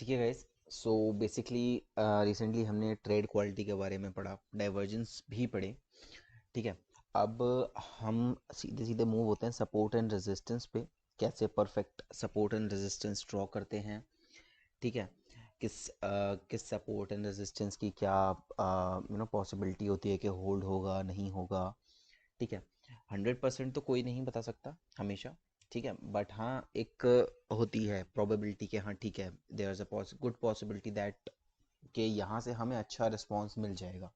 ठीक है guys. So basically recently हमने ट्रेड क्वालिटी के बारे में पढ़ा, डाइवर्जेंस भी पढ़े। ठीक है। अब हम सीधे सीधे मूव होते हैं सपोर्ट एंड रेजिस्टेंस पे। कैसे perfect support and resistance draw करते हैं। ठीक है। किस सपोर्ट एंड रेजिस्टेंस की क्या पॉसिबिलिटी होती है कि होल्ड होगा नहीं होगा। ठीक है। 100% तो कोई नहीं बता सकता हमेशा। ठीक है, बट हाँ एक होती है प्रोबेबिलिटी कि हाँ ठीक है, there is a good possibility that कि यहाँ से हमें अच्छा रिस्पॉन्स मिल जाएगा।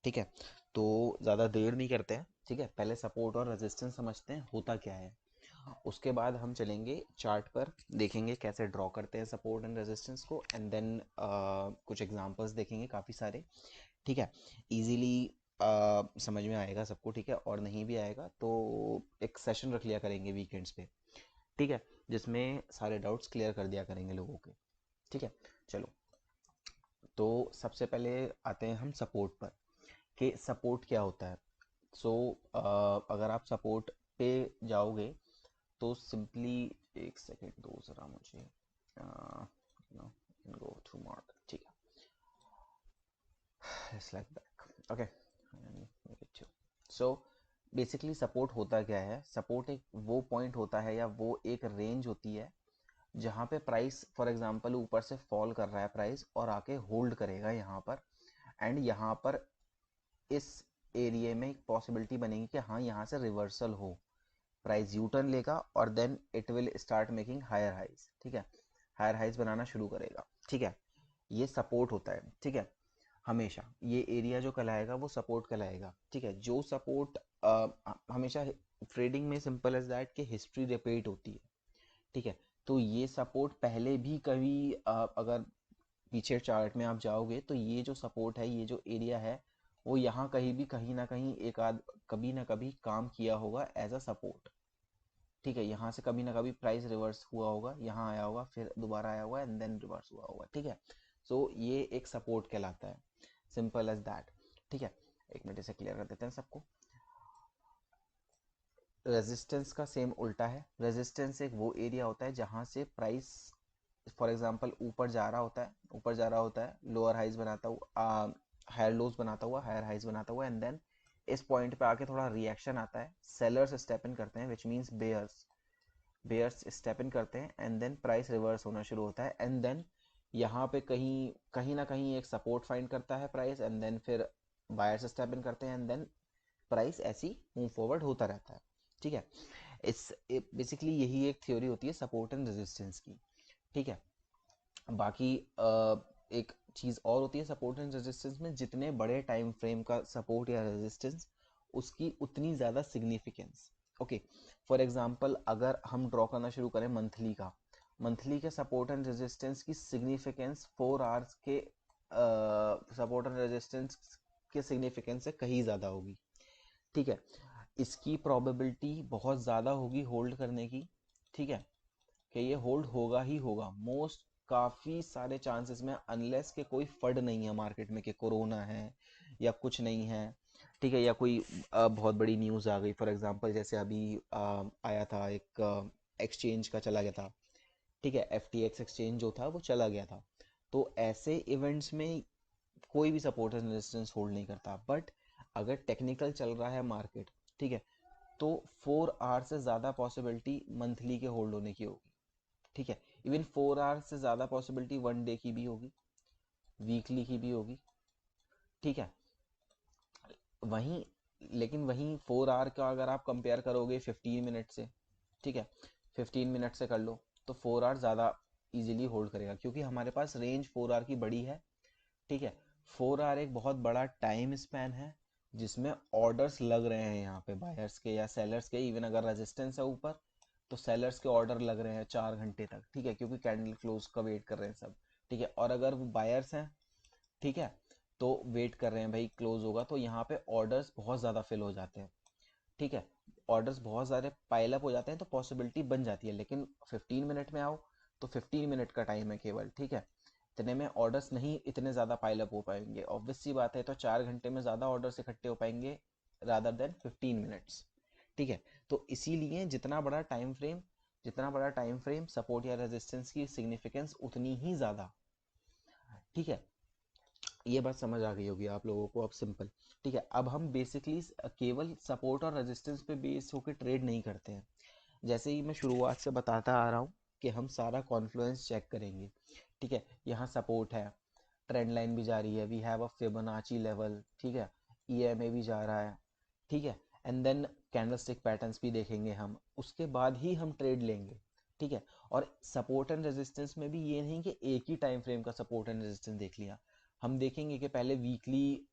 ठीक है। तो ज़्यादा देर नहीं करते हैं। ठीक है, पहले सपोर्ट और रेजिस्टेंस समझते हैं होता क्या है। उसके बाद हम चलेंगे चार्ट पर, देखेंगे कैसे ड्रॉ करते हैं सपोर्ट एंड रेजिस्टेंस को, एंड देन कुछ एग्जांपल्स देखेंगे काफ़ी सारे। ठीक है। इजीली समझ में आएगा सबको। ठीक है, और नहीं भी आएगा तो एक सेशन रख लिया करेंगे वीकेंड्स पे। ठीक है, जिसमें सारे डाउट्स क्लियर कर दिया करेंगे लोगों के। ठीक है। चलो, तो सबसे पहले आते हैं हम सपोर्ट पर कि सपोर्ट क्या होता है। सो अगर आप सपोर्ट पे जाओगे तो सिंपली, एक सेकेंड दो ज़रा मुझे, गो टू मार्क। ठीक है, slide back, okay, make it two. So basically support होता क्या है। सपोर्ट एक वो पॉइंट होता है या वो एक रेंज होती है जहाँ पे प्राइस फॉर एग्जांपल ऊपर से फॉल कर रहा है प्राइस और आके होल्ड करेगा यहाँ पर। एंड यहाँ पर इस एरिया में एक पॉसिबिलिटी बनेगी कि हाँ यहाँ से रिवर्सल हो, प्राइस यू टर्न लेगा और then it will start making higher highs. ठीक है, हायर हाइज बनाना शुरू करेगा। ठीक है, ये सपोर्ट होता है। ठीक है, हमेशा ये एरिया जो कहलाएगा वो सपोर्ट कहलाएगा। ठीक है, जो सपोर्ट हमेशा ट्रेडिंग में सिंपल एज दैट कि हिस्ट्री रिपीट होती है। ठीक है, तो ये सपोर्ट पहले भी कभी अगर पीछे चार्ट में आप जाओगे तो ये जो सपोर्ट है, ये जो एरिया है, वो यहाँ कहीं भी कहीं ना कहीं एक आध कभी ना कभी काम किया होगा एज अ सपोर्ट। ठीक है, यहाँ से कभी ना कभी प्राइस रिवर्स हुआ होगा, यहाँ आया होगा, फिर दोबारा आया होगा एंड देन रिवर्स हुआ होगा। ठीक है, सो ये एक सपोर्ट कहलाता है, सिंपल एज दैट। ठीक है, एक मिनट इसे क्लियर कर देते हैं सबको। रेजिस्टेंस का सेम उल्टा है। रेजिस्टेंस एक वो एरिया होता है जहाँ से प्राइस फॉर एग्जांपल ऊपर जा रहा होता है, ऊपर जा रहा होता है, लोअर हाइज बनाता हुआ, हायर लोज बनाता हुआ, हायर हाइज बनाता हुआ, एंड देन इस पॉइंट पे आके थोड़ा रिएक्शन आता है, सेलर्स स्टेप इन करते हैं which means bears, bears step in करते हैं एंड देन प्राइस रिवर्स होना शुरू होता है। एंड देन यहाँ पे कहीं कहीं ना कहीं एक सपोर्ट फाइंड करता है प्राइस, एंड देन फिर बायर्स स्टेप इन करते हैं एंड देन प्राइस ऐसी मूव फॉरवर्ड होता रहता है। ठीक है, इस बेसिकली यही एक थ्योरी होती है सपोर्ट एंड रेजिस्टेंस की। ठीक है, बाकी एक चीज़ और होती है सपोर्ट एंड रेजिस्टेंस में, जितने बड़े टाइम फ्रेम का सपोर्ट या रेजिस्टेंस उसकी उतनी ज़्यादा सिग्निफिकेंस। ओके, फॉर एग्जांपल अगर हम ड्रॉ करना शुरू करें मंथली का, मंथली के सपोर्ट एंड रेजिस्टेंस की सिग्निफिकेंस 4 आवर्स के सपोर्ट एंड रेजिस्टेंस के सिग्निफिकेंस से कहीं ज़्यादा होगी। ठीक है, इसकी प्रोबेबिलिटी बहुत ज़्यादा होगी होल्ड करने की। ठीक है, कि ये होल्ड होगा ही होगा मोस्ट, काफ़ी सारे चांसेस में, अनलेस के कोई फंड नहीं है मार्केट में कि कोरोना है या कुछ नहीं है। ठीक है, या कोई बहुत बड़ी न्यूज़ आ गई, फॉर एग्जांपल जैसे अभी आया था एक एक्सचेंज का चला गया था। ठीक है, FTX एक्सचेंज जो था वो चला गया था। तो ऐसे इवेंट्स में कोई भी सपोर्ट एंड रेजिस्टेंस होल्ड नहीं करता। बट अगर टेक्निकल चल रहा है मार्केट, ठीक है, तो 4 आवर से ज़्यादा पॉसिबिलिटी मंथली के होल्ड होने की होगी। ठीक है, इवन 4 आवर्स से ज़्यादा पॉसिबिलिटी 1 डे की भी होगी, वीकली की भी होगी। ठीक है, वहीं लेकिन वहीं 4 आवर का अगर आप कंपेयर करोगे 15 मिनट से, ठीक है, 15 मिनट से कर लो, तो 4 आवर ज़्यादा इजीली होल्ड करेगा क्योंकि हमारे पास रेंज 4 आवर की बड़ी है। ठीक है, 4 आवर एक बहुत बड़ा टाइम स्पैन है जिसमें ऑर्डर्स लग रहे हैं यहाँ पे बायर्स के या सेलर्स के। इवन अगर रेजिस्टेंस है ऊपर तो सेलर्स के ऑर्डर लग रहे हैं 4 घंटे तक। ठीक है, क्योंकि कैंडल क्लोज का वेट कर रहे हैं सब। ठीक है, और अगर वो बायर्स हैं, ठीक है, तो वेट कर रहे हैं भाई क्लोज होगा, तो यहाँ पे ऑर्डर्स बहुत ज़्यादा फिल हो जाते हैं। ठीक है, ऑर्डर्स बहुत सारे पाइल अप हो जाते हैं तो पॉसिबिलिटी बन जाती है। लेकिन 15 मिनट में आओ तो 15 मिनट का टाइम है केवल। ठीक है, इतने में ऑर्डर्स नहीं इतने ज़्यादा पाइल अप हो पाएंगे, ऑब्वियस सी बात है। तो 4 घंटे में ज़्यादा ऑर्डर्स इकट्ठे हो पाएंगे रादर देन 15 मिनट्स। ठीक है, तो इसीलिए जितना बड़ा टाइम फ्रेम जितना बड़ा टाइम फ्रेम, सपोर्ट या रेजिस्टेंस की सिग्निफिकेंस उतनी ही ज़्यादा। ठीक है, ये बात समझ आ गई होगी आप लोगों को अब, सिंपल। ठीक है, अब हम बेसिकली केवल सपोर्ट और रेजिस्टेंस पे बेस होकर ट्रेड नहीं करते हैं। जैसे ही मैं शुरुआत से बताता आ रहा हूँ कि हम सारा कॉन्फ्लुएंस चेक करेंगे। ठीक है, यहाँ सपोर्ट है, ट्रेंड लाइन भी जा रही है, we have a Fibonacci level, ठीक है, ईएमए भी जा रहा है, ठीक है, एंड देन कैंडलस्टिक पैटर्न्स भी देखेंगे हम, उसके बाद ही हम ट्रेड लेंगे। ठीक है, और सपोर्ट एंड रेजिस्टेंस में भी ये नहीं कि एक ही टाइम फ्रेम का सपोर्ट एंड रेजिस्टेंस देख लिया। हम देखेंगे कि पहले वीकली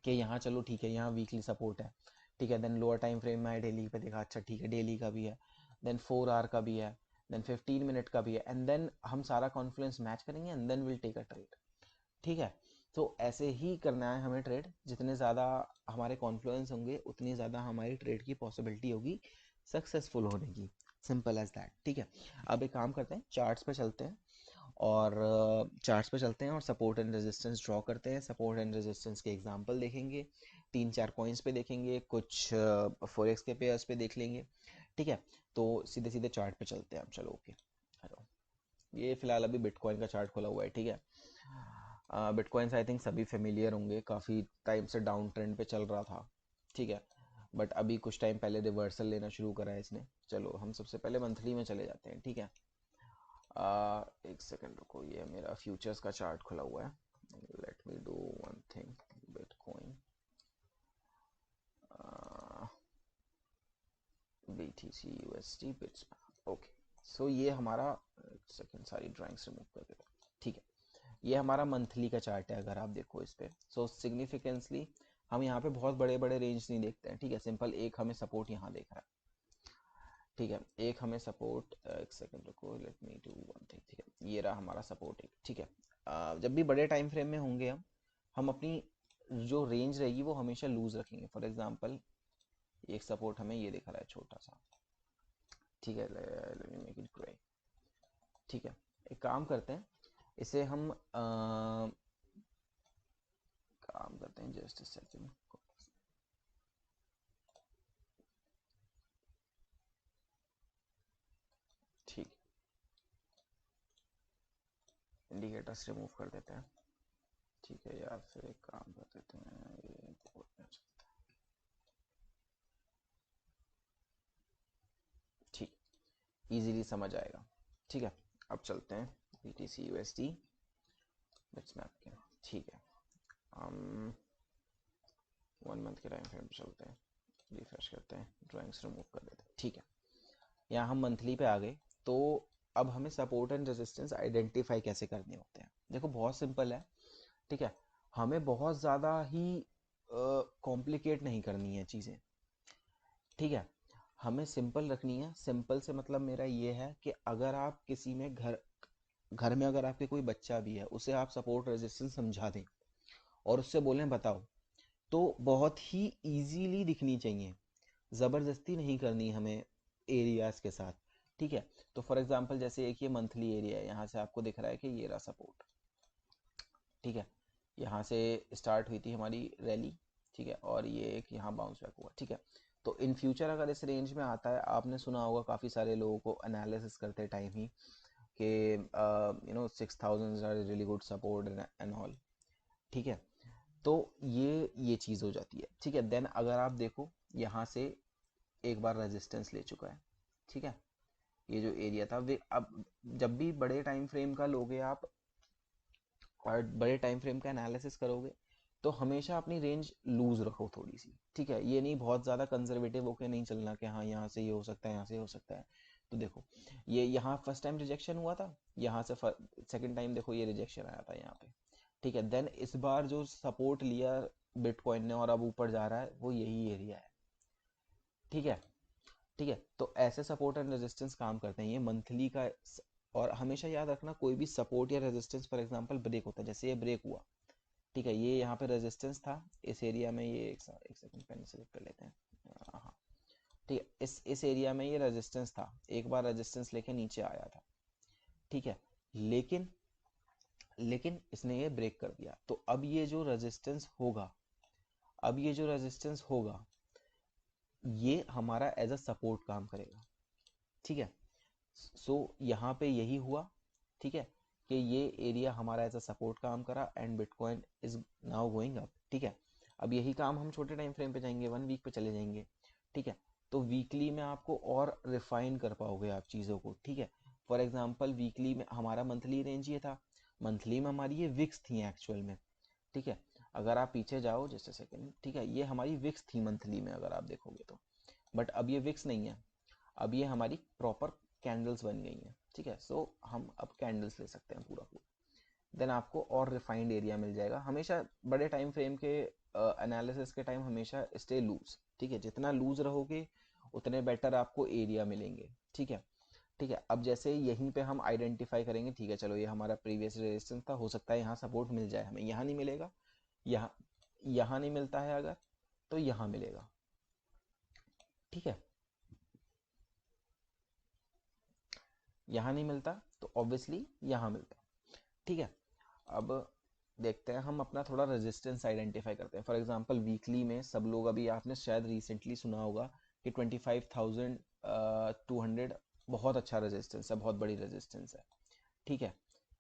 के यहाँ चलो ठीक है, यहाँ वीकली सपोर्ट है, ठीक है, देन लोअर टाइम फ्रेम में आए, डेली पे देखा, अच्छा ठीक है, डेली का भी है, देन 4 आवर का भी है, देन 15 मिनट का भी है, एंड देन हम सारा कॉन्फ्लुएंस मैच करेंगे and then will take a trade. ठीक है, तो ऐसे ही करना है हमें ट्रेड। जितने ज़्यादा हमारे कॉन्फ्लुएंस होंगे उतनी ज़्यादा हमारी ट्रेड की पॉसिबिलिटी होगी सक्सेसफुल होने की, सिंपल एज दैट। ठीक है, अब एक काम करते हैं, चार्ट्स पे चलते हैं और सपोर्ट एंड रेजिस्टेंस ड्रॉ करते हैं, सपोर्ट एंड रेजिस्टेंस के एग्जांपल देखेंगे, 3-4 कॉइन्स पे देखेंगे, कुछ फॉरेक्स के पेयर्स पे देख लेंगे। ठीक है, तो सीधे सीधे चार्ट पे चलते हैं हम, चलो ओके। हेलो, ये फिलहाल अभी बिटकॉइन का चार्ट खुला हुआ है। ठीक है, बिटकॉइंस आई थिंक सभी फेमिलियर होंगे, काफ़ी टाइम से डाउन ट्रेंड पे चल रहा था। ठीक है, बट अभी कुछ टाइम पहले रिवर्सल लेना शुरू करा है इसने। चलो हम सबसे पहले मंथली में चले जाते हैं। ठीक है, एक सेकंड रुको, ये मेरा फ्यूचर्स का चार्ट खुला हुआ है, let me do one thing, bitcoin BTC USD bits, okay. So ये हमारा, एक सेकंड सारी ड्राइंग्स रिमूव कर देता हूँ। ठीक है, ये हमारा मंथली का चार्ट है, अगर आप देखो इस पे, सो सिग्निफिकेंसली हम यहाँ पे बहुत बड़े बड़े रेंज नहीं देखते हैं। ठीक है, सिंपल एक हमें सपोर्ट यहाँ देख रहा है। ठीक है, एक हमें सपोर्ट, एक सेकंड रुको, late me do one thing. ठीक है, ये रहा हमारा सपोर्ट एक। ठीक है, जब भी बड़े टाइम फ्रेम में होंगे हम अपनी जो रेंज रहेगी वो हमेशा लूज रखेंगे। फॉर एग्जांपल एक सपोर्ट हमें ये दिखा रहा है छोटा सा। ठीक है, let me make it grey. ठीक है, एक काम करते हैं, इसे हम काम करते हैं, जस्ट अ सेकंड। ठीक, इंडिकेटर्स रिमूव कर देते हैं। ठीक है, या फिर एक काम कर देते हैं, ये ठीक, इजीली समझ आएगा। ठीक है, अब चलते हैं BTC USD बिट्स मैप के। ठीक है, हम 1 मंथ के टाइम फ्रेम पे चलते हैं, रिफ्रेश करते हैं, ड्राइंग्स रिमूव कर देते हैं। ठीक है, यहाँ हम मंथली पे आ गए। तो अब हमें सपोर्ट एंड रेजिस्टेंस आइडेंटिफाई कैसे करने होते हैं, देखो बहुत सिंपल है। ठीक है, हमें बहुत ज़्यादा ही कॉम्प्लिकेट नहीं करनी है चीज़ें। ठीक है, हमें सिंपल रखनी है। सिंपल से मतलब मेरा ये है कि अगर आप किसी में घर घर में अगर आपके कोई बच्चा भी है, उसे आप सपोर्ट रेजिस्टेंस समझा दें और उससे बोलें बताओ, तो बहुत ही इजीली दिखनी चाहिए, ज़बरदस्ती नहीं करनी हमें एरियाज के साथ। ठीक है, तो फॉर एग्जांपल जैसे एक ये मंथली एरिया है, यहाँ से आपको दिख रहा है कि ये रहा सपोर्ट। ठीक है, यहाँ से स्टार्ट हुई थी हमारी रैली। ठीक है, और ये एक यहाँ बाउंस बैक हुआ। ठीक है, तो इन फ्यूचर अगर इस रेंज में आता है, आपने सुना होगा काफ़ी सारे लोगों को एनालिसिस करते टाइम ही कि 6,000 are really good support and all. ठीक है, तो ये चीज़ हो जाती है। ठीक है, देन अगर आप देखो यहाँ से एक बार रेजिस्टेंस ले चुका है। ठीक है, ये जो एरिया था वे, अब जब भी बड़े टाइम फ्रेम का लोगे आप और बड़े टाइम फ्रेम का एनालिसिस करोगे, तो हमेशा अपनी रेंज लूज रखो थोड़ी सी। ठीक है, ये नहीं बहुत ज़्यादा कंजर्वेटिव होकर नहीं चलना कि हाँ यहाँ से ये हो सकता है, यहाँ से हो सकता है। तो देखो ये यहाँ फर्स्ट टाइम रिजेक्शन हुआ था, यहाँ से सेकंड टाइम देखो ये रिजेक्शन आया था यहाँ पे। ठीक है, देन इस बार जो सपोर्ट लिया बिटकॉइन ने और अब ऊपर जा रहा है, वो यही एरिया है। ठीक है, ठीक है, तो ऐसे सपोर्ट एंड रेजिस्टेंस काम करते हैं, ये मंथली का। और हमेशा याद रखना, कोई भी सपोर्ट या रेजिस्टेंस फॉर एग्जांपल ब्रेक होता है, जैसे ये ब्रेक हुआ। ठीक है, ये यहाँ पे रेजिस्टेंस था इस एरिया में, ये एक सेकंड पेन सेलेक्ट कर लेते हैं। हाँ, ठीक है, इस एरिया में ये रेजिस्टेंस था, एक बार रेजिस्टेंस लेके नीचे आया था। ठीक है, लेकिन लेकिन इसने ये ब्रेक कर दिया, तो अब ये जो रेजिस्टेंस होगा ये हमारा एज अ सपोर्ट काम करेगा। ठीक है। सो यहाँ पे यही हुआ, ठीक है, कि ये एरिया हमारा एज अ सपोर्ट काम करा and bitcoin is now going up, ठीक है। अब यही काम हम छोटे टाइम फ्रेम पे जाएंगे, 1 वीक पे चले जाएंगे, ठीक है। तो वीकली में आपको और रिफाइन कर पाओगे आप चीज़ों को, ठीक है। फॉर एग्जांपल वीकली में हमारा मंथली रेंज ये था, मंथली में हमारी ये विक्स थी एक्चुअल में, ठीक है। अगर आप पीछे जाओ जस्ट सेकेंड, ठीक है, ये हमारी विक्स थी मंथली में अगर आप देखोगे तो, बट अब ये विक्स नहीं है, अब ये हमारी प्रॉपर कैंडल्स बन गई हैं, ठीक है। सो हम अब कैंडल्स ले सकते हैं पूरा पूरा, देन आपको और रिफाइंड एरिया मिल जाएगा। हमेशा बड़े टाइम फ्रेम के एनालिसिस के टाइम हमेशा स्टे लूज, ठीक है, जितना लूज रहोगे उतने बेटर आपको एरिया मिलेंगे, ठीक है। ठीक है, अब जैसे यहीं पे हम आइडेंटिफाई करेंगे, ठीक है, चलो ये हमारा प्रीवियस रेजिस्टेंस था, हो सकता है यहाँ सपोर्ट मिल जाए हमें, यहाँ नहीं मिलेगा, यहाँ यहाँ नहीं मिलता है अगर, तो यहाँ मिलेगा, ठीक है। यहाँ नहीं मिलता तो ऑब्वियसली यहाँ मिलता, ठीक है। अब देखते हैं हम अपना थोड़ा रेजिस्टेंस आइडेंटिफाई करते हैं। फॉर एग्जांपल वीकली में सब लोग, अभी आपने शायद रिसेंटली सुना होगा कि 25,200 बहुत अच्छा रेजिस्टेंस है, बहुत बड़ी रेजिस्टेंस है, ठीक है।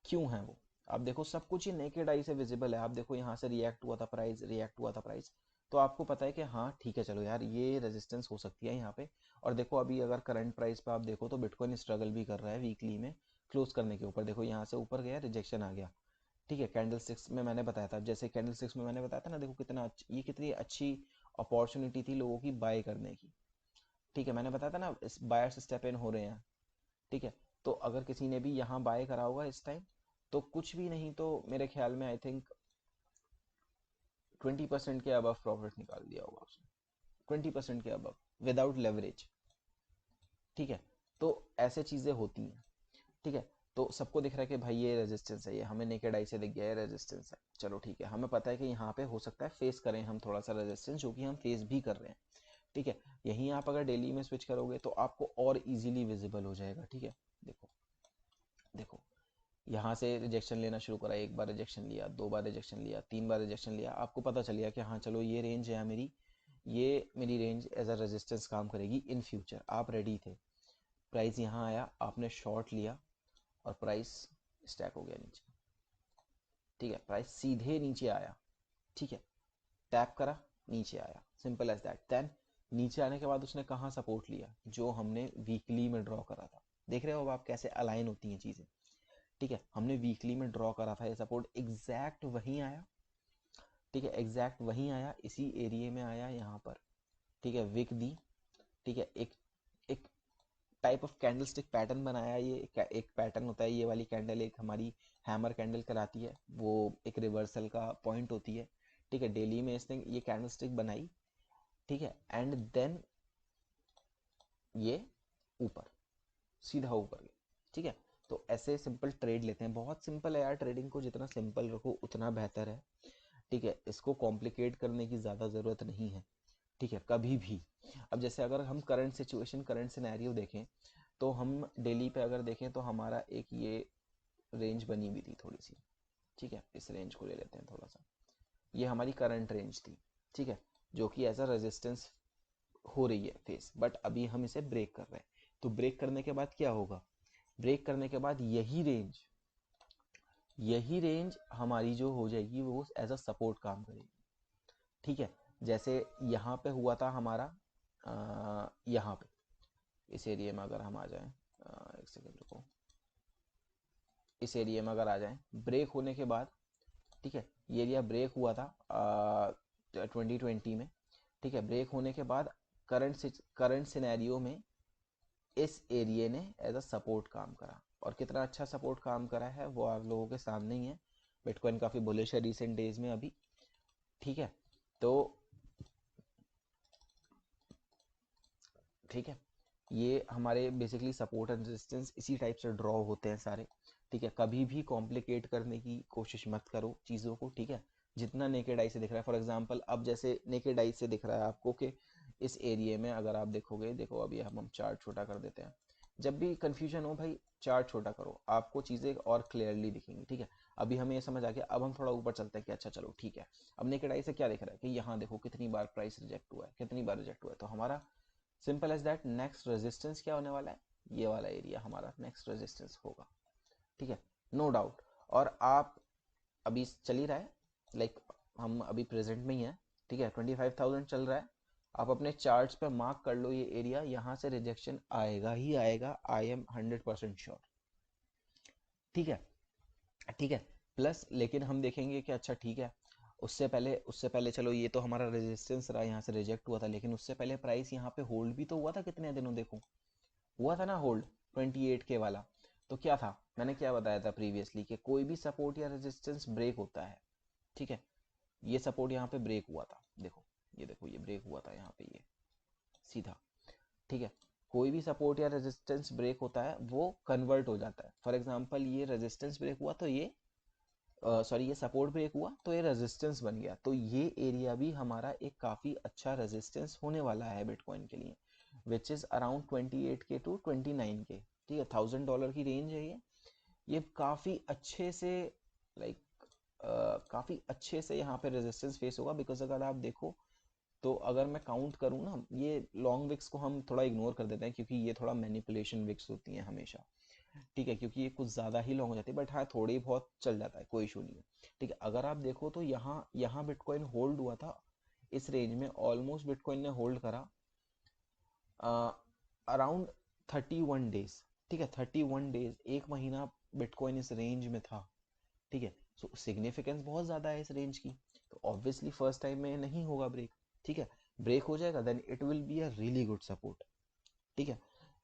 क्यों है वो? आप देखो सब कुछ ही नेकेड आई से विजिबल है, आप देखो यहाँ से रिएक्ट हुआ था प्राइस, रिएक्ट हुआ था प्राइस, तो आपको पता है कि हाँ ठीक है चलो यार ये रेजिस्टेंस हो सकती है यहाँ पे। और देखो अभी अगर करंट प्राइस पे आप देखो तो बिटकॉइन स्ट्रगल भी कर रहा है वीकली में क्लोज करने के ऊपर, देखो यहाँ से ऊपर गया, रिजेक्शन आ गया, ठीक है। कैंडल स्टिक्स में मैंने बताया था, जैसे कैंडल स्टिक्स में मैंने बताया था ना, देखो कितना ये कितनी अच्छी अपॉर्चुनिटी थी लोगों की बाय करने की, ठीक है। मैंने बताया था ना इस बायर्स स्टेप इन हो रहे हैं, ठीक है। तो अगर किसी ने भी यहाँ बाय करा होगा इस टाइम, तो कुछ भी नहीं तो मेरे ख्याल में आई थिंक 20% के अबव प्रॉफिट निकाल दिया होगा उसने, 20% के अबव विदाउट लेवरेज, ठीक है। तो ऐसे चीज़ें होती हैं, ठीक है। तो सबको दिख रहा है कि भाई ये रेजिस्टेंस है, ये हमें नेकेड आई से दिख गया है रेजिस्टेंस है, चलो ठीक है, हमें पता है कि यहाँ पे हो सकता है फेस करें हम थोड़ा सा रेजिस्टेंस, जो कि हम फेस भी कर रहे हैं, ठीक है। यहीं आप अगर डेली में स्विच करोगे तो आपको और इजीली विजिबल हो जाएगा, ठीक है। देखो देखो यहाँ से रिजेक्शन लेना शुरू करा, एक बार रिजेक्शन लिया, 2 बार रिजेक्शन लिया, 3 बार रिजेक्शन लिया, आपको पता चल गया कि हाँ चलो ये रेंज है मेरी, ये मेरी रेंज एज अ रेजिस्टेंस काम करेगी इन फ्यूचर, आप रेडी थे। प्राइस यहाँ आया, आपने शॉर्ट लिया और प्राइस स्टैक हो गया नीचे, ठीक है। प्राइस सीधे नीचे आया, ठीक है, टैप करा, नीचे आया, सिंपल एज दैट। देन नीचे आने के बाद उसने कहाँ सपोर्ट लिया, जो हमने वीकली में ड्रॉ करा था, देख रहे हो अब आप कैसे अलाइन होती हैं चीज़ें, ठीक है। हमने वीकली में ड्रॉ करा था ये सपोर्ट, एग्जैक्ट वहीं आया, ठीक है, एग्जैक्ट वहीं आया, इसी एरिया में आया यहाँ पर, ठीक है, विक दी, ठीक है। एक एक type of candle stick pattern बनाया, ये एक पैटर्न होता है, ये वाली कैंडल एक हमारी हैमर कैंडल कहलाती है, वो एक रिवर्सल का पॉइंट होती है, ठीक है। डेली में इसने ये कैंडल स्टिक बनाई, ठीक है, एंड देन ये ऊपर, सीधा ऊपर गया, ठीक है। तो ऐसे सिंपल ट्रेड लेते हैं, बहुत सिंपल है यार, ट्रेडिंग को जितना सिंपल रखो उतना बेहतर है, ठीक है। इसको कॉम्प्लिकेट करने की ज़्यादा ज़रूरत नहीं है, ठीक है, कभी भी। अब जैसे अगर हम करंट सिचुएशन, करंट सिनेरियो देखें, तो हम डेली पे अगर देखें तो हमारा एक ये रेंज बनी हुई थी थोड़ी सी, ठीक है, इस रेंज को ले लेते हैं थोड़ा सा, ये हमारी करंट रेंज थी, ठीक है, जो कि एज अ रेजिस्टेंस हो रही है फेस, बट अभी हम इसे ब्रेक कर रहे हैं। तो ब्रेक करने के बाद क्या होगा, ब्रेक करने के बाद यही रेंज हमारी जो हो जाएगी वो एज अ सपोर्ट काम करेगी, ठीक है। जैसे यहाँ पे हुआ था हमारा, यहाँ पे इस एरिया में अगर हम आ जाएं, एक सेकेंड रुको, इस एरिया में अगर आ जाएं ब्रेक होने के बाद, ठीक है, ये एरिया ब्रेक हुआ था 2020 में, ठीक है। ब्रेक होने के बाद करंट सिनेरियो में इस एरिया ने एज अ सपोर्ट काम करा, और कितना अच्छा सपोर्ट काम करा है वो आप लोगों के सामने ही है। बिटकॉइन काफ़ी बुलिश है रिसेंट डेज में अभी, ठीक है। तो ठीक है, ये हमारे बेसिकली सपोर्ट एंड रेजिस्टेंस इसी टाइप से ड्रॉ होते हैं सारे, ठीक है। कभी भी कॉम्प्लिकेट करने की कोशिश मत करो चीज़ों को, ठीक है। जितना नेकेड आई से दिख रहा है, फॉर एग्जांपल अब जैसे नेकेड आई से दिख रहा है आपको कि इस एरिया में अगर आप देखोगे, देखो अभी हम चार्ट छोटा कर देते हैं, जब भी कंफ्यूजन हो भाई चार्ट छोटा करो, आपको चीज़ें और क्लियरली दिखेंगी, ठीक है। अभी हमें ये समझ आ गया, अब हम थोड़ा ऊपर चलते हैं कि अच्छा चलो ठीक है, अब नेकेड आई से क्या दिख रहा है कि यहाँ देखो कितनी बार प्राइस रिजेक्ट हुआ है, कितनी बार रिजेक्ट हुआ है, तो हमारा simple as that next resistance क्या होने वाला है, ये वाला एरिया हमारा नेक्स्ट रेजिस्टेंस होगा, ठीक है, नो डाउट। और आप अभी चल ही रहा है, लाइक हम अभी प्रेजेंट में ही है, ठीक है, 25,000 चल रहा है। आप अपने चार्ट्स पे मार्क कर लो, ये एरिया यहाँ से रिजेक्शन आएगा ही आएगा, आई एम 100% श्योर, ठीक है, ठीक है। प्लस लेकिन हम देखेंगे कि अच्छा ठीक है, उससे पहले चलो ये तो हमारा रेजिस्टेंस रहा, यहाँ से रिजेक्ट हुआ था, लेकिन उससे पहले प्राइस यहाँ पे होल्ड भी तो हुआ था कितने दिनों, देखो हुआ था ना होल्ड 28 के वाला। तो क्या था, मैंने क्या बताया था प्रीवियसली कि कोई भी सपोर्ट या रेजिस्टेंस ब्रेक होता है, ठीक है, ये सपोर्ट यहाँ पे ब्रेक हुआ था, देखो ये ब्रेक हुआ था यहाँ पे, ये सीधा, ठीक है। कोई भी सपोर्ट या रेजिस्टेंस ब्रेक होता है वो कन्वर्ट हो जाता है। फॉर एग्जांपल ये रेजिस्टेंस ब्रेक हुआ तो ये सॉरी ये सपोर्ट ब्रेक हुआ तो ये रेजिस्टेंस बन गया, तो ये एरिया भी हमारा एक काफ़ी अच्छा रेजिस्टेंस होने वाला है बिटकॉइन के लिए, which is around 28K to 29K, ठीक है, $1,000 की रेंज है ये काफ़ी अच्छे से, लाइक काफ़ी अच्छे से यहाँ पे रेजिस्टेंस फेस होगा। बिकॉज अगर आप देखो तो अगर मैं काउंट करूँ ना, ये लॉन्ग विक्स को हम थोड़ा इग्नोर कर देते हैं क्योंकि ये थोड़ा मैनिपुलेशन विक्स होती हैं हमेशा, ठीक है, क्योंकि ये कुछ ज़्यादा ही लॉन्ग हो जाती है, बट हाँ थोड़ी बहुत चल जाता है, कोई इशू नहीं है, ठीक है। अगर आप देखो तो यहाँ यहाँ बिटकॉइन होल्ड हुआ था इस रेंज में, ऑलमोस्ट बिटकॉइन ने होल्ड करा अराउंड 31 डेज, ठीक है, 31 डेज, एक महीना बिटकॉइन इस रेंज में था, ठीक है। सो सिग्निफिकेंस बहुत ज़्यादा है इस रेंज की, तो ऑब्वियसली फर्स्ट टाइम में नहीं होगा ब्रेक, ठीक है। ब्रेक हो जाएगा then it will be a really good support, ठीक है।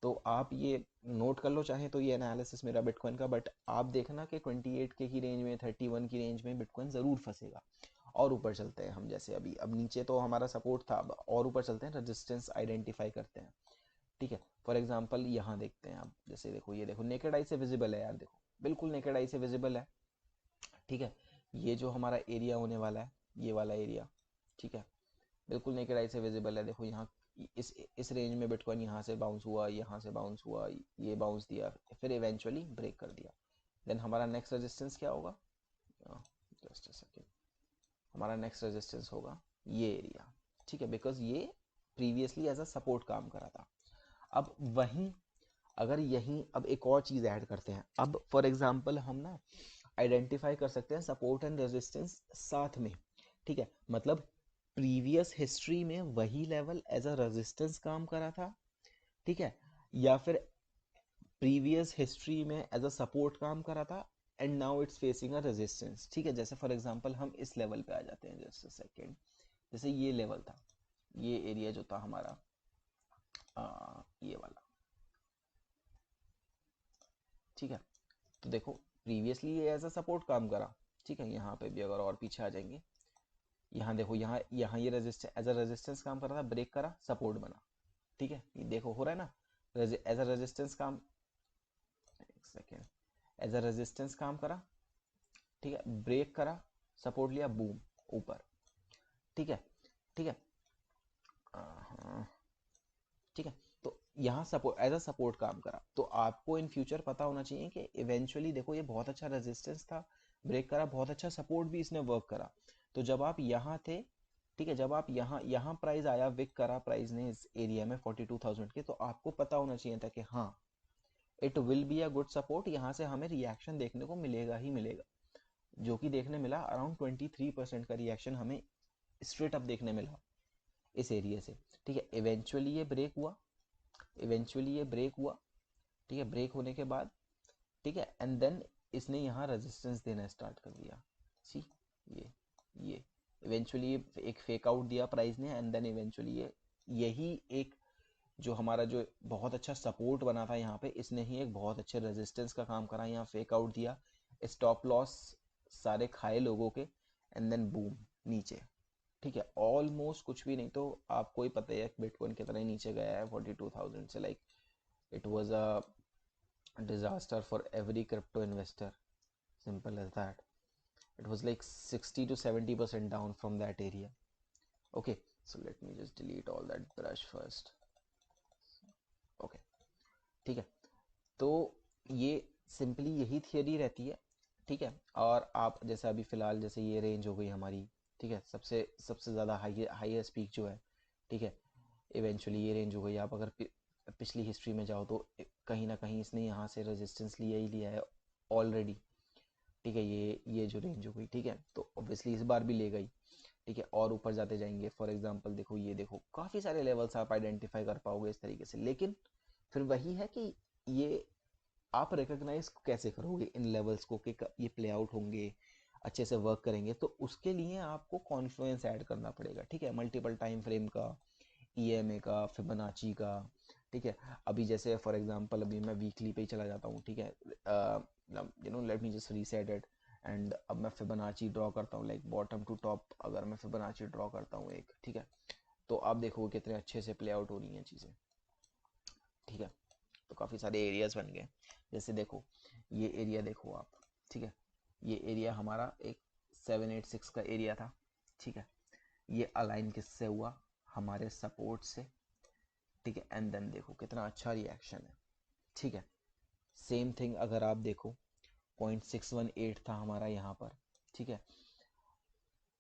तो आप ये नोट कर लो चाहे तो, ये एनालिसिस मेरा बिटकॉइन का, बट आप देखना कि 28K की रेंज में, 31 की रेंज में बिटकॉइन ज़रूर फंसेगा। और ऊपर चलते हैं हम, जैसे अभी अब नीचे तो हमारा सपोर्ट था, अब और ऊपर चलते हैं, रेजिस्टेंस आइडेंटिफाई करते हैं, ठीक है। फॉर एग्जांपल यहाँ देखते हैं आप, जैसे देखो ये देखो नेकेड आई से विजिबल है यार, देखो बिल्कुल नेकेड आई से विजिबल है, ठीक है। ये जो हमारा एरिया होने वाला है, ये वाला एरिया, ठीक है, बिल्कुल नेकेड आई से विजिबल है। देखो यहाँ इस रेंज में बिटकॉइन यहाँ से बाउंस हुआ, यहाँ से बाउंस हुआ, ये बाउंस दिया, फिर इवेंचुअली ब्रेक कर दिया। देन हमारा नेक्स्ट रेजिस्टेंस क्या होगा, जस्ट अ सेकेंड, हमारा नेक्स्ट रेजिस्टेंस होगा ये एरिया, ठीक है, बिकॉज ये प्रीवियसली एज अ सपोर्ट काम करा था। अब वहीं अगर यहीं अब एक और चीज़ ऐड करते हैं, अब फॉर एग्जांपल हम ना आइडेंटिफाई कर सकते हैं सपोर्ट एंड रेजिस्टेंस साथ में, ठीक है, मतलब प्रीवियस हिस्ट्री में वही लेवल एज अ रेजिस्टेंस काम करा था, ठीक है, या फिर प्रीवियस हिस्ट्री में एज अ सपोर्ट काम करा था and now it's facing a resistance, ठीक है। जैसे फॉर एग्जांपल हम इस लेवल पे आ जाते हैं, जस्ट अ सेकेंड, जैसे ये लेवल था, ये एरिया जो था हमारा ये वाला, ठीक है। तो देखो प्रीवियसली ये एज अ सपोर्ट काम करा, ठीक है, यहाँ पे भी अगर और पीछे आ जाएंगे, यहाँ देखो यहाँ यहाँ ये रेजिस्टेंस एज अ रेजिस्टेंस काम कर रहा था, ब्रेक करा, सपोर्ट बना, ठीक है, ये देखो हो रहा है ना, एज अ रेजिस्टेंस काम, एक सेकेंड, एज अ रेजिस्टेंस काम करा, ठीक है, ब्रेक करा, सपोर्ट लिया, बूम ऊपर, ठीक है, ठीक है, हाँ, ठीक है। तो यहाँ सपोर्ट एज अ सपोर्ट काम करा, तो आपको इन फ्यूचर पता होना चाहिए कि इवेंचुअली देखो ये बहुत अच्छा रेजिस्टेंस था, ब्रेक करा, बहुत अच्छा सपोर्ट भी इसने वर्क करा। तो जब आप यहाँ थे, ठीक है, जब आप यहाँ यहाँ प्राइस आया, विक करा प्राइस ने इस एरिया में 42,000 के, तो आपको पता होना चाहिए था कि हाँ it will be a good support, यहाँ से हमें रिएक्शन देखने को मिलेगा ही मिलेगा, जो कि देखने मिला अराउंड 23% का रिएक्शन हमें स्ट्रेट अप देखने मिला इस एरिया से, ठीक है। इवेंचुअली ये ब्रेक हुआ, इवेंचुअली ये ब्रेक हुआ, ठीक है, ब्रेक होने के बाद, ठीक है, एंड देन इसने यहाँ रेजिस्टेंस देना स्टार्ट कर दिया, सी ये इवेंचुअली एक फेक आउट दिया प्राइस ने, एंड देन इवेंचुअली ये यही एक जो हमारा जो बहुत अच्छा सपोर्ट बना था यहाँ पे, इसने ही एक बहुत अच्छे रेजिस्टेंस का काम करा, यहाँ फेक आउट दिया, स्टॉप लॉस सारे खाए लोगों के, एंड देन बूम नीचे, ठीक है, ऑलमोस्ट कुछ भी नहीं तो आपको ही पता है बिटकॉइन कितना ही नीचे गया है 42,000 से, like it was a disaster for every crypto investor, simple as that. It was like 60 to 70% down from that area. Okay, so let me just delete all that brush first. Okay, ठीक है, तो ये simply यही theory रहती है, ठीक है। और आप जैसे अभी फिलहाल जैसे ये रेंज हो गई हमारी, ठीक है, सबसे सबसे ज़्यादा हाईएस्ट पीक जो है, ठीक है, इवेंचुअली ये रेंज हो गई, आप अगर पिछली हिस्ट्री में जाओ तो कहीं ना कहीं इसने यहाँ से रेजिस्टेंस लिया ही लिया है ऑलरेडी। ठीक है, ये जो रेंज हो गई, ठीक है, तो ऑब्वियसली इस बार भी ले गई। ठीक है, और ऊपर जाते जाएंगे, फॉर एग्जांपल देखो, ये देखो काफ़ी सारे लेवल्स आप आइडेंटिफाई कर पाओगे इस तरीके से। लेकिन फिर वही है कि ये आप रिकॉग्नाइज कैसे करोगे इन लेवल्स को कि ये प्ले आउट होंगे, अच्छे से वर्क करेंगे, तो उसके लिए आपको कॉन्फ्लुएंस ऐड करना पड़ेगा। ठीक है, मल्टीपल टाइम फ्रेम का, ईएमए का, फिबोनाची का। ठीक है, अभी जैसे फॉर एग्जांपल अभी मैं वीकली पे ही चला जाता हूँ। ठीक है, let me just reset it, and अब मैं फिबोनाची ड्रॉ करता हूँ, लाइक बॉटम टू टॉप अगर मैं फिबोनाची ड्रॉ करता हूँ एक, ठीक है, तो आप देखोगे कितने अच्छे से प्ले आउट हो रही हैं चीज़ें। ठीक है, तो काफ़ी सारे एरियाज बन गए। जैसे देखो, ये एरिया देखो आप, ठीक है, ये एरिया हमारा एक 786 का एरिया था। ठीक है, ये अलाइन किससे हुआ, हमारे सपोर्ट से। ठीक है, एंड देन देखो कितना अच्छा रिएक्शन है। ठीक है, सेम थिंग अगर आप देखो 0.618 था हमारा यहाँ पर। ठीक है,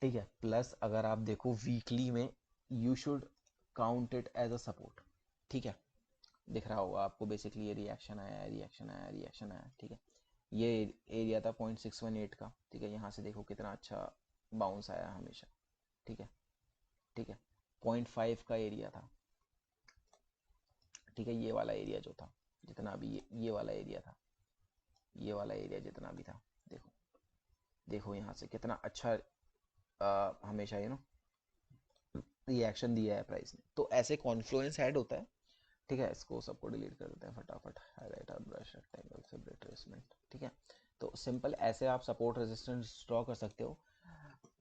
ठीक है, प्लस अगर आप देखो वीकली में, you should count it as a support. ठीक है, दिख रहा होगा आपको, बेसिकली ये रिएक्शन आया, रिएक्शन आया, रिएक्शन आया। ठीक है, ये एरिया था 0.618 का। ठीक है, यहाँ से देखो कितना अच्छा बाउंस आया हमेशा। ठीक है, ठीक है, 0.5 का एरिया था। ठीक है, ये वाला एरिया जो था, जितना भी ये वाला एरिया था, ये वाला एरिया जितना भी था, देखो देखो यहाँ से कितना अच्छा हमेशा रिएक्शन दिया है प्राइस ने। तो ऐसे कॉन्फ्लुएंस ऐड होता है। ठीक है, इसको सबको डिलीट कर देते हैं फटाफट, highlighter, brush, rectangle, favourite tradesman. ठीक है, तो सिंपल ऐसे आप सपोर्ट रेजिस्टेंस ड्रॉ कर सकते हो।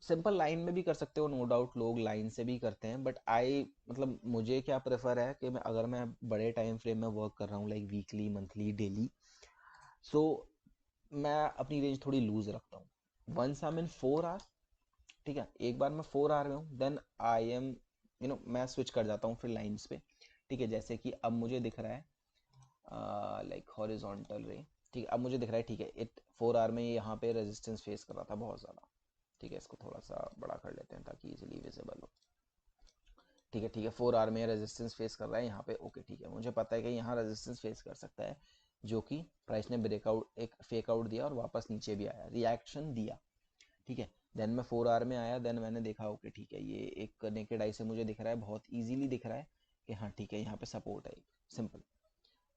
सिंपल लाइन में भी कर सकते हो, नो डाउट लोग लाइन से भी करते हैं, बट आई मतलब मुझे क्या प्रेफर है कि मैं अगर मैं बड़े टाइम फ्रेम में वर्क कर रहा हूँ, like weekly, monthly, daily, so मैं अपनी रेंज थोड़ी लूज रखता हूँ। Once I am in 4 hour, ठीक है, एक बार मैं 4 आवर में हूँ, देन आई एम मैं स्विच कर जाता हूँ फिर लाइन्स पे। ठीक है, जैसे कि अब मुझे दिख रहा है लाइक हॉरिजॉन्टल रे। ठीक है, अब मुझे दिख रहा है, ठीक है, इट 4 आवर में यहाँ पे रेजिस्टेंस फेस कर रहा था बहुत ज़्यादा। ठीक है, इसको थोड़ा सा बड़ा कर लेते हैं ताकि इजीली विजिबल हो। ठीक है, ठीक है, 4 आवर में रेजिस्टेंस फेस कर रहा है यहाँ पे। ओके, ठीक है, मुझे पता है कि यहाँ रेजिस्टेंस फेस कर सकता है, जो कि प्राइस ने ब्रेकआउट, एक फेक आउट दिया और वापस नीचे भी आया, रिएक्शन दिया। ठीक है, देन मैं 4 आवर में आया, देन मैंने देखा ओके ठीक है, ये एक नेकेड आई से मुझे दिख रहा है, बहुत इजीली दिख रहा है कि हाँ ठीक है, यहाँ पे सपोर्ट है, सिंपल।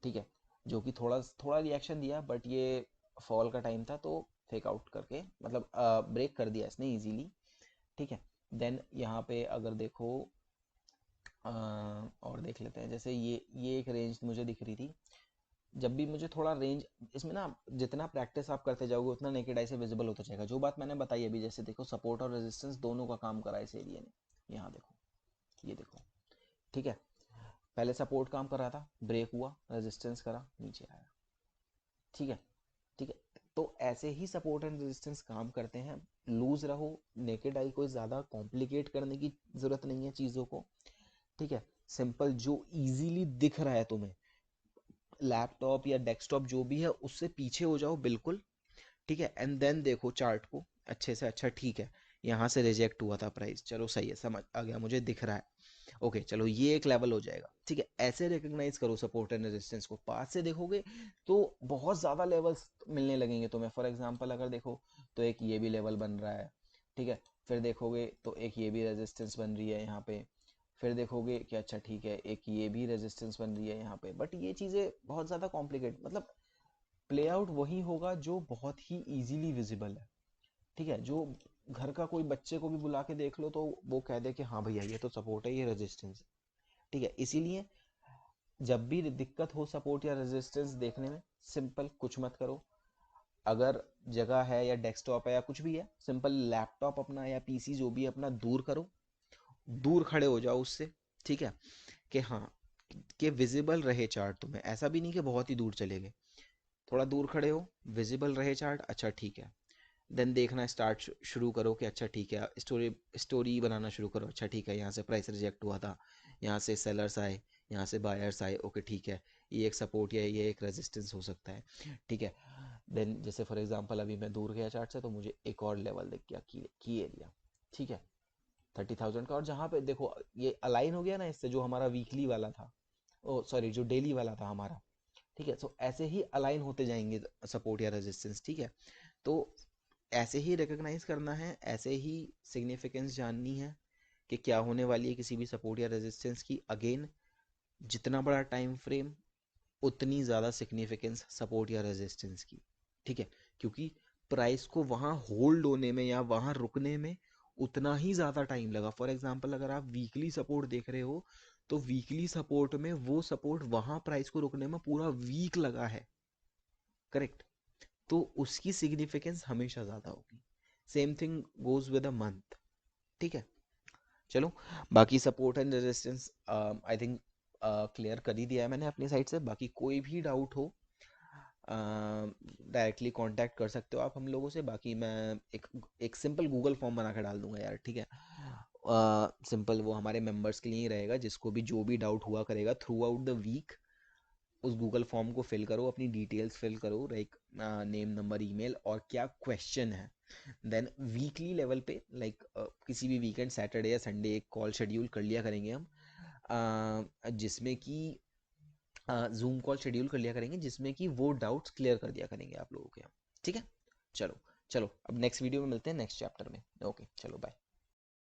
ठीक है, जो कि थोड़ा थोड़ा रिएक्शन दिया, बट ये फॉल का टाइम था तो फेक आउट करके मतलब ब्रेक कर दिया इसने इजीली। ठीक है, देन यहाँ पे अगर देखो और देख लेते हैं, जैसे ये एक रेंज मुझे दिख रही थी। जब भी मुझे थोड़ा रेंज, इसमें ना जितना प्रैक्टिस आप करते जाओगे उतना नेकेड आई से विजिबल होता जाएगा, जो बात मैंने बताई अभी। जैसे देखो, सपोर्ट और रेजिस्टेंस दोनों का काम करा इस एरिया ने। यहाँ देखो, ये देखो। ठीक है, पहले सपोर्ट काम कर रहा था, ब्रेक हुआ, रेजिस्टेंस करा, नीचे आया। ठीक है, ठीक है, तो ऐसे ही सपोर्ट एंड रेजिस्टेंस काम करते हैं। लूज रहो, नेकेड आई को ज़्यादा कॉम्प्लिकेट करने की ज़रूरत नहीं है चीज़ों को। ठीक है, सिंपल जो इजीली दिख रहा है तुम्हें, लैपटॉप या डेस्कटॉप जो भी है, उससे पीछे हो जाओ बिल्कुल। ठीक है, एंड देन देखो चार्ट को अच्छे से। अच्छा ठीक है, यहाँ से रिजेक्ट हुआ था प्राइस, चलो सही है, समझ आ गया, मुझे दिख रहा है। ओके चलो, ये एक लेवल हो जाएगा। ठीक है, ऐसे रिकॉग्नाइज करो सपोर्ट एंड रेजिस्टेंस को, पास से देखोगे तो बहुत ज़्यादा लेवल्स मिलने लगेंगे तुम्हें। फॉर एग्जांपल अगर देखो तो एक ये भी लेवल बन रहा है। ठीक है, फिर देखोगे तो एक ये भी रेजिस्टेंस बन रही है यहाँ पे। फिर देखोगे कि अच्छा ठीक है, एक ये भी रेजिस्टेंस बन रही है यहाँ पे। बट ये चीज़ें बहुत ज़्यादा कॉम्प्लिकेट, मतलब प्ले आउट वही होगा जो बहुत ही इजीली विजिबल है। ठीक है, जो घर का कोई बच्चे को भी बुला के देख लो तो वो कह दे कि हाँ भैया ये तो सपोर्ट है, ये रेजिस्टेंस है। ठीक है, इसीलिए जब भी दिक्कत हो सपोर्ट या रेजिस्टेंस देखने में, सिंपल कुछ मत करो। अगर जगह है या डेस्कटॉप है या कुछ भी है, सिंपल लैपटॉप अपना या पीसी जो भी है अपना दूर करो, दूर खड़े हो जाओ उससे। ठीक है, कि हाँ, कि विजिबल रहे चार्ट तुम्हें, ऐसा भी नहीं कि बहुत ही दूर चले गए, थोड़ा दूर खड़े हो, विजिबल रहे चार्ट। अच्छा ठीक है, देन देखना स्टार्ट शुरू करो कि अच्छा ठीक है, स्टोरी स्टोरी बनाना शुरू करो। अच्छा ठीक है, यहाँ से प्राइस रिजेक्ट हुआ था, यहाँ से सेलर्स आए, यहाँ से बायर्स आए। ओके ठीक है, ये एक सपोर्ट या ये एक रेजिस्टेंस हो सकता है। ठीक है, देन जैसे फॉर एग्जांपल अभी मैं दूर गया चार्ट से तो मुझे एक और लेवल दिख गया, की एरिया। ठीक है, 30,000 का, और जहाँ पे देखो ये अलाइन हो गया ना इससे, जो हमारा वीकली वाला था, ओ सॉरी, जो डेली वाला था हमारा, ठीक है। सो ऐसे ही अलाइन होते जाएंगे सपोर्ट या रेजिस्टेंस, ठीक है। तो ऐसे ही रिकॉग्नाइज करना है, ऐसे ही सिग्निफिकेंस जाननी है कि क्या होने वाली है किसी भी सपोर्ट या रेजिस्टेंस की। अगेन, जितना बड़ा टाइम फ्रेम उतनी ज़्यादा सिग्निफिकेंस सपोर्ट या रेजिस्टेंस की, ठीक है। क्योंकि प्राइस को वहाँ होल्ड होने में या वहाँ रुकने में उतना ही ज़्यादा टाइम लगा। फॉर एग्जांपल अगर आप वीकली सपोर्ट देख रहे हो तो वीकली सपोर्ट में वो सपोर्ट वहाँ प्राइस को रुकने में पूरा वीक लगा है, करेक्ट। तो उसकी सिग्निफिकेंस हमेशा ज़्यादा होगी। Same thing goes with a month, ठीक है। चलो, बाकी support and resistance I think clear कर ही दिया है मैंने अपनी साइड से। बाकी कोई भी डाउट हो डायरेक्टली कांटेक्ट कर सकते हो आप हम लोगों से। बाकी मैं एक सिंपल गूगल फॉर्म बना कर डाल दूंगा यार, ठीक है। सिंपल, वो हमारे मेंबर्स के लिए ही रहेगा, जिसको भी जो भी डाउट हुआ करेगा थ्रू आउट द वीक उस गूगल फॉर्म को फिल करो, अपनी डिटेल्स फिल करो, लाइक नेम, नंबर, ईमेल और क्या क्वेश्चन है। देन वीकली लेवल पे लाइक किसी भी वीकेंड सैटरडे या संडे एक कॉल शेड्यूल कर लिया करेंगे हम, जिसमें कि जूम कॉल शेड्यूल कर लिया करेंगे जिसमें कि वो डाउट्स क्लियर कर दिया करेंगे आप लोगों के हम, ठीक है। चलो चलो, अब नेक्स्ट वीडियो में मिलते हैं नेक्स्ट चैप्टर में। ओके, चलो बाय।